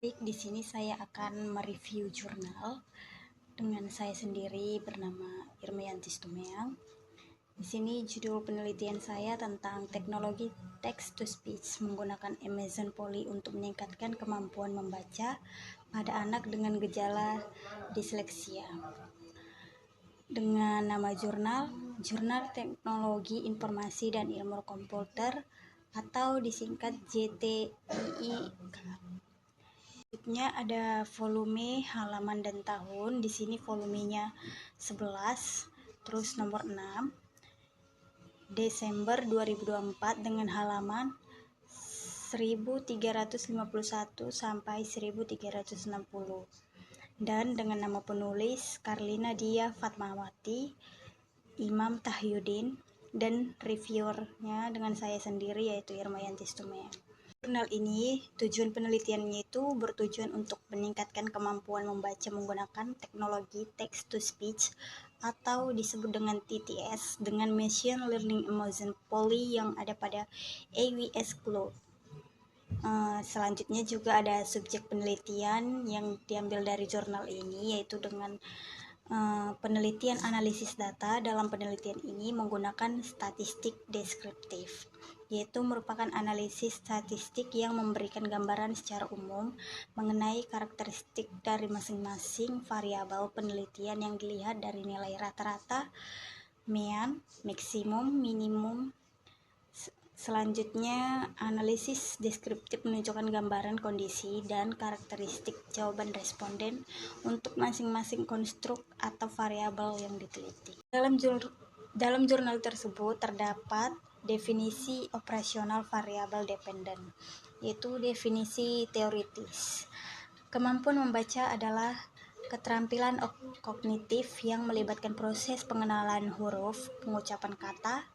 Baik, di sini saya akan mereview jurnal dengan saya sendiri bernama Irmayanti Stumeang. Di sini judul penelitian saya tentang teknologi text to speech menggunakan Amazon Polly untuk meningkatkan kemampuan membaca pada anak dengan gejala disleksia. Dengan nama Jurnal Teknologi Informasi dan Ilmu Komputer atau disingkat JTII. Selanjutnya ada volume, halaman dan tahun. Di sini volumenya 11, terus nomor 6, Desember 2024 dengan halaman 1351 sampai 1360. Dan dengan nama penulis Karlina Dia Fatmawati, Imam Tahyudin, dan reviewernya dengan saya sendiri yaitu Irmayanti Stumeang. Jurnal ini tujuan penelitiannya itu bertujuan untuk meningkatkan kemampuan membaca menggunakan teknologi text to speech atau disebut dengan TTS dengan Machine Learning Amazon Polly yang ada pada AWS Cloud. Selanjutnya juga ada subjek penelitian yang diambil dari jurnal ini yaitu dengan penelitian analisis data. Dalam penelitian ini menggunakan statistik deskriptif, yaitu merupakan analisis statistik yang memberikan gambaran secara umum mengenai karakteristik dari masing-masing variabel penelitian yang dilihat dari nilai rata-rata, mean, maksimum, minimum. Selanjutnya, analisis deskriptif menunjukkan gambaran kondisi dan karakteristik jawaban responden untuk masing-masing konstruk atau variabel yang diteliti. Dalam jurnal tersebut terdapat definisi operasional variabel dependen, yaitu definisi teoritis. Kemampuan membaca adalah keterampilan kognitif yang melibatkan proses pengenalan huruf, pengucapan kata,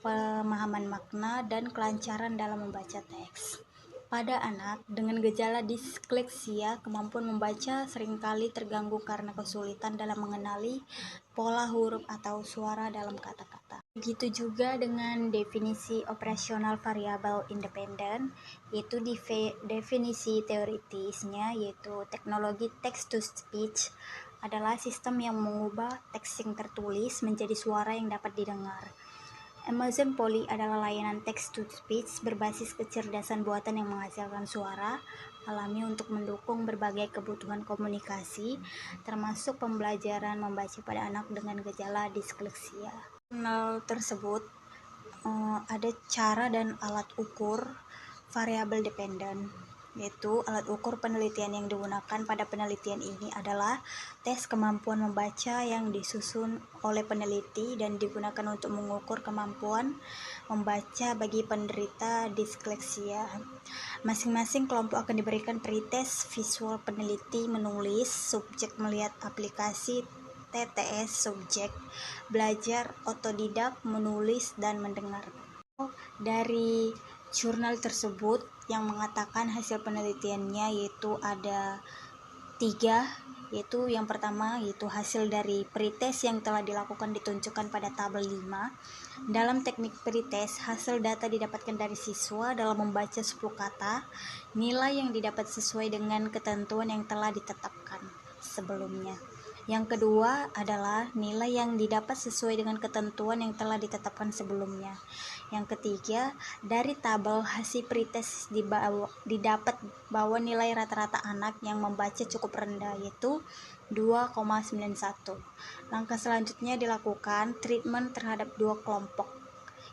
pemahaman makna, dan kelancaran dalam membaca teks. Pada anak dengan gejala disleksia, kemampuan membaca seringkali terganggu karena kesulitan dalam mengenali pola huruf atau suara dalam kata-kata. Begitu juga dengan definisi operasional variabel independen, yaitu definisi teoritisnya, yaitu teknologi text to speech adalah sistem yang mengubah teks yang tertulis menjadi suara yang dapat didengar. Amazon Polly adalah layanan text-to-speech berbasis kecerdasan buatan yang menghasilkan suara alami untuk mendukung berbagai kebutuhan komunikasi, termasuk pembelajaran membaca pada anak dengan gejala disleksia. Jurnal tersebut ada cara dan alat ukur variabel dependen, yaitu alat ukur penelitian yang digunakan pada penelitian ini adalah tes kemampuan membaca yang disusun oleh peneliti dan digunakan untuk mengukur kemampuan membaca bagi penderita disleksia. Masing-masing kelompok akan diberikan pretest visual. Peneliti menulis, subjek melihat aplikasi TTS, subjek belajar otodidak menulis dan mendengar. Dari jurnal tersebut yang mengatakan hasil penelitiannya yaitu ada 3, yaitu yang pertama yaitu hasil dari pretest yang telah dilakukan ditunjukkan pada tabel 5. Dalam teknik pretest, hasil data didapatkan dari siswa dalam membaca 10 kata. Nilai yang didapat sesuai dengan ketentuan yang telah ditetapkan sebelumnya. Yang kedua adalah nilai yang didapat sesuai dengan ketentuan yang telah ditetapkan sebelumnya. Yang ketiga, dari tabel hasil pretest didapat bahwa nilai rata-rata anak yang membaca cukup rendah, yaitu 2,91. Langkah selanjutnya dilakukan treatment terhadap 2 kelompok,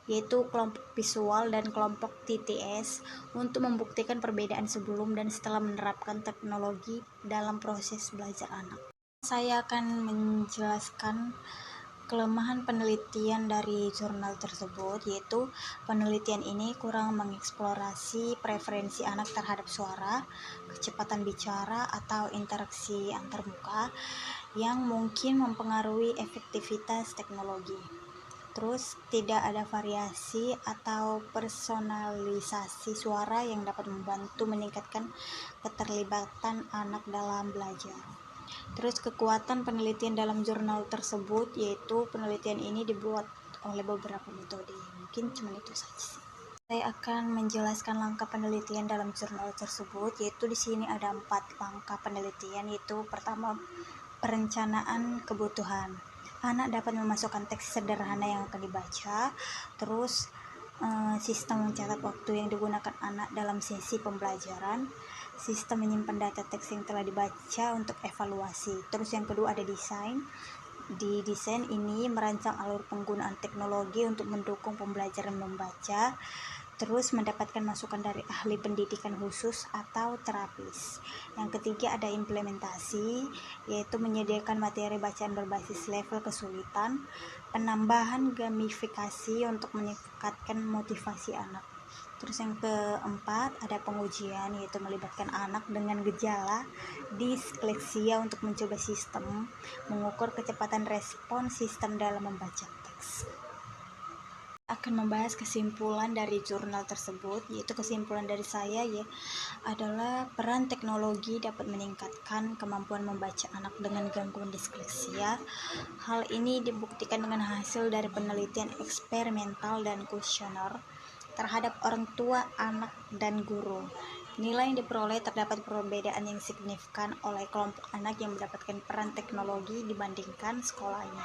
yaitu kelompok visual dan kelompok TTS, untuk membuktikan perbedaan sebelum dan setelah menerapkan teknologi dalam proses belajar anak. Saya akan menjelaskan kelemahan penelitian dari jurnal tersebut, yaitu penelitian ini kurang mengeksplorasi preferensi anak terhadap suara, kecepatan bicara, atau interaksi antarmuka yang mungkin mempengaruhi efektivitas teknologi. Terus tidak ada variasi atau personalisasi suara yang dapat membantu meningkatkan keterlibatan anak dalam belajar. Terus kekuatan penelitian dalam jurnal tersebut, yaitu penelitian ini dibuat oleh beberapa metode. Mungkin cuma itu saja sih. Saya akan menjelaskan langkah penelitian dalam jurnal tersebut, yaitu di sini ada 4 langkah penelitian, yaitu pertama, perencanaan kebutuhan. Anak dapat memasukkan teks sederhana yang akan dibaca, terus sistem mencatat waktu yang digunakan anak dalam sesi pembelajaran, sistem menyimpan data teks yang telah dibaca untuk evaluasi. Terus yang kedua ada desain. Di desain ini merancang alur penggunaan teknologi untuk mendukung pembelajaran membaca, terus mendapatkan masukan dari ahli pendidikan khusus atau terapis. Yang ketiga ada implementasi, yaitu menyediakan materi bacaan berbasis level kesulitan, penambahan gamifikasi untuk meningkatkan motivasi anak. Terus yang keempat ada pengujian, yaitu melibatkan anak dengan gejala disleksia untuk mencoba sistem mengukur kecepatan respon sistem dalam membaca teks. Akan membahas kesimpulan dari jurnal tersebut, yaitu kesimpulan dari saya ya adalah peran teknologi dapat meningkatkan kemampuan membaca anak dengan gangguan disleksia. Hal ini dibuktikan dengan hasil dari penelitian eksperimental dan kuesioner terhadap orang tua, anak, dan guru. Nilai yang diperoleh terdapat perbedaan yang signifikan oleh kelompok anak yang mendapatkan peran teknologi dibandingkan sekolahnya.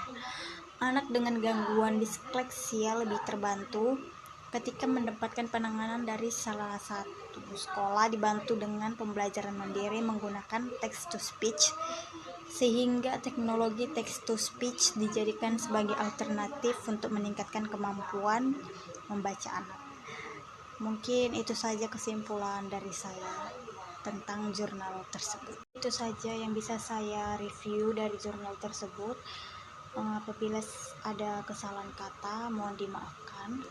Anak dengan gangguan disleksia lebih terbantu ketika mendapatkan penanganan dari salah satu sekolah, dibantu dengan pembelajaran mandiri menggunakan text to speech, sehingga teknologi text to speech dijadikan sebagai alternatif untuk meningkatkan kemampuan membaca anak. Mungkin itu saja kesimpulan dari saya tentang jurnal tersebut. Itu saja yang bisa saya review dari jurnal tersebut. Apabila ada kesalahan kata, mohon dimaafkan.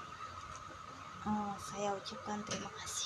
Saya ucapkan terima kasih.